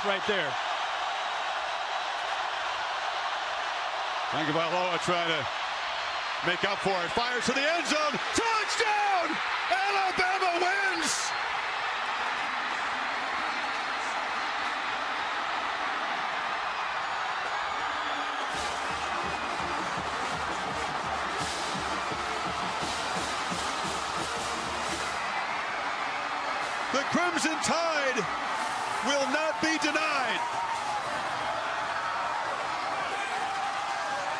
enough right there. Tagovailoa trying to make up for it. Fires to the end zone. Touchdown! Alabama wins! The Crimson Tide will not be denied.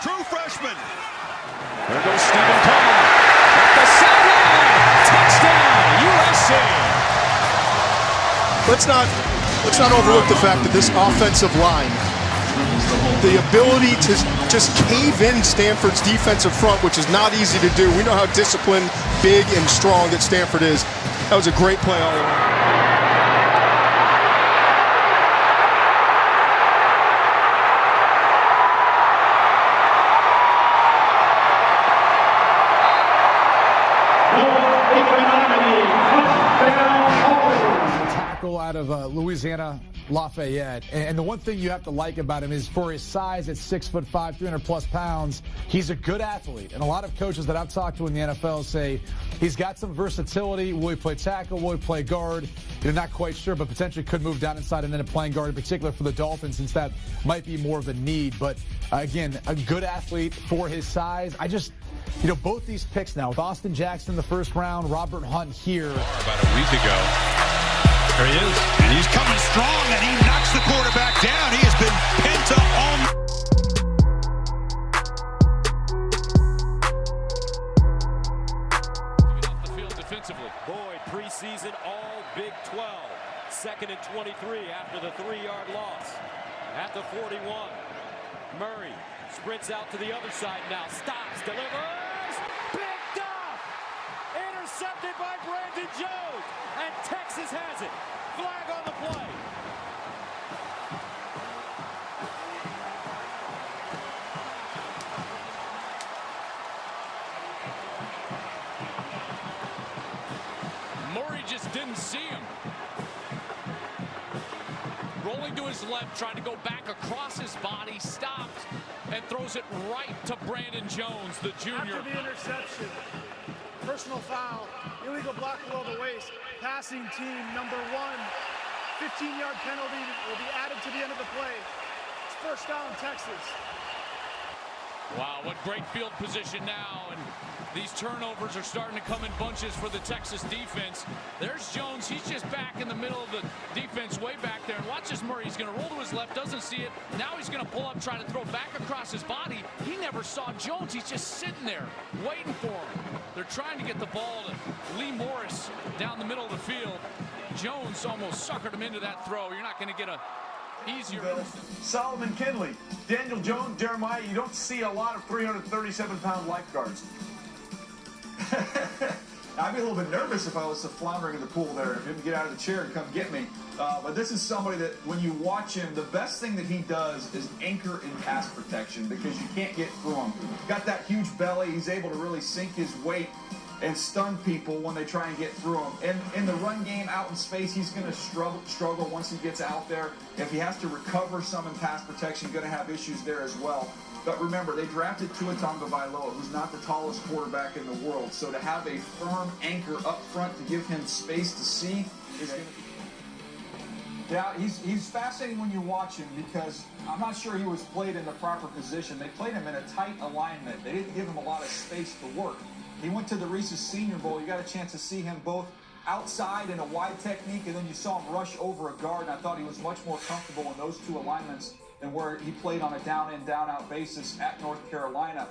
True freshman. There goes Stephen Cohen at the sideline. Touchdown, USC. Let's not overlook the fact that this offensive line, the ability to just cave in Stanford's defensive front, which is not easy to do. We know how disciplined, big, and strong that Stanford is. That was a great play all around. Out of Louisiana Lafayette, and the one thing you have to like about him is for his size at 6'5", 300+ pounds, he's a good athlete. And a lot of coaches that I've talked to in the NFL say he's got some versatility. Will he play tackle? Will he play guard? You're not quite sure, but potentially could move down inside and then playing guard, in particular for the Dolphins, since that might be more of a need. But again, a good athlete for his size. Both these picks now with Austin Jackson in the first round, Robert Hunt here. About a week ago. There he is. And he's coming strong, and he knocks the quarterback down. He has been pinned to Off the field defensively. Boyd, preseason all Big 12. Second and 23 after the 3-yard loss. At the 41. Murray sprints out to the other side now. Stops, delivers. Picked off. Intercepted by Brandon Jones. And Texas has it. Flag on the play. Murray just didn't see him. Rolling to his left, trying to go back across his body, stops and throws it right to Brandon Jones, the junior. After the interception, personal foul, illegal block below the waist, passing team number 1, 15-yard penalty will be added to the end of the play. It's first down, Texas. Wow, what great field position now, and these turnovers are starting to come in bunches for the Texas defense. There's Jones, he's just back in the middle of the defense, way back there, and watch as Murray, he's going to roll to his left, doesn't see it, now he's going to pull up, try to throw back across his body. He never saw Jones, he's just sitting there, waiting for him. They're trying to get the ball to Lee Morris down the middle of the field. Jones almost suckered him into that throw. You're not going to get a easier. Solomon Kindley, Daniel Jones, Jeremiah, you don't see a lot of 337-pound lifeguards. I'd be a little bit nervous if I was floundering in the pool there and didn't get out of the chair and come get me. But this is somebody that when you watch him, the best thing that he does is anchor in pass protection because you can't get through him. Got that huge belly. He's able to really sink his weight and stun people when they try and get through him. And in the run game out in space, he's going to struggle once he gets out there. If he has to recover some in pass protection, going to have issues there as well. But remember, they drafted Tagovailoa, who's not the tallest quarterback in the world. So to have a firm anchor up front to give him space to see is going to be... Yeah, he's fascinating when you watch him because I'm not sure he was played in the proper position. They played him in a tight alignment. They didn't give him a lot of space to work. He went to the Reese's Senior Bowl. You got a chance to see him both outside in a wide technique, and then you saw him rush over a guard, and I thought he was much more comfortable in those two alignments than where he played on a down-in, down-out basis at North Carolina.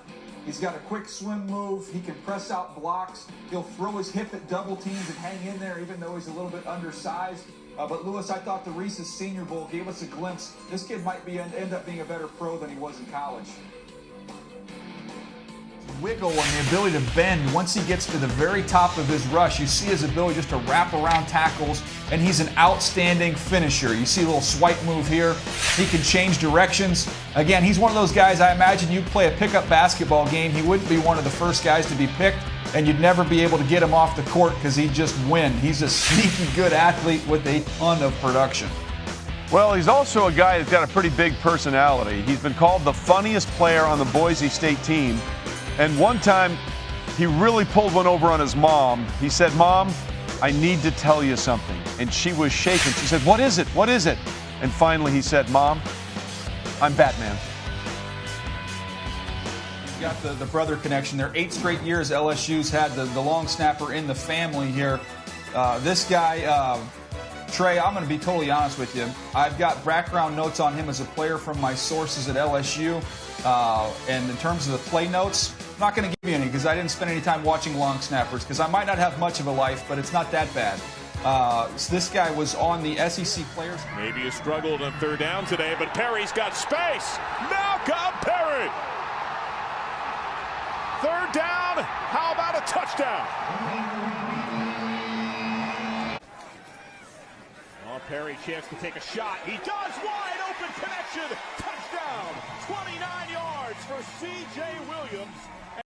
He's got a quick swim move. He can press out blocks. He'll throw his hip at double teams and hang in there, even though he's a little bit undersized. But, Lewis, I thought the Reese's Senior Bowl gave us a glimpse. This kid might end up being a better pro than he was in college. Wiggle and the ability to bend once he gets to the very top of his rush. You see his ability just to wrap around tackles, and he's an outstanding finisher. You see a little swipe move here. He can change directions. Again, he's one of those guys, I imagine you play a pickup basketball game, he wouldn't be one of the first guys to be picked, and you'd never be able to get him off the court because he'd just win. He's a sneaky good athlete with a ton of production. Well, he's also a guy that's got a pretty big personality. He's been called the funniest player on the Boise State team. And one time, he really pulled one over on his mom. He said, "Mom, I need to tell you something." And she was shaking. She said, "What is it? What is it?" And finally he said, "Mom, I'm Batman." You got the brother connection there. 8 straight years LSU's had the long snapper in the family here. This guy, Trey, I'm going to be totally honest with you. I've got background notes on him as a player from my sources at LSU. And in terms of the play notes, I'm not going to give you any because I didn't spend any time watching long snappers because I might not have much of a life, but it's not that bad. So this guy was on the SEC players. Maybe he struggled on 3rd down today, but Perry's got space. Malcolm Perry. 3rd down. How about a touchdown? Perry, chance to take a shot. He does. Wide open connection. Touchdown. 29 yards for C.J. Williams.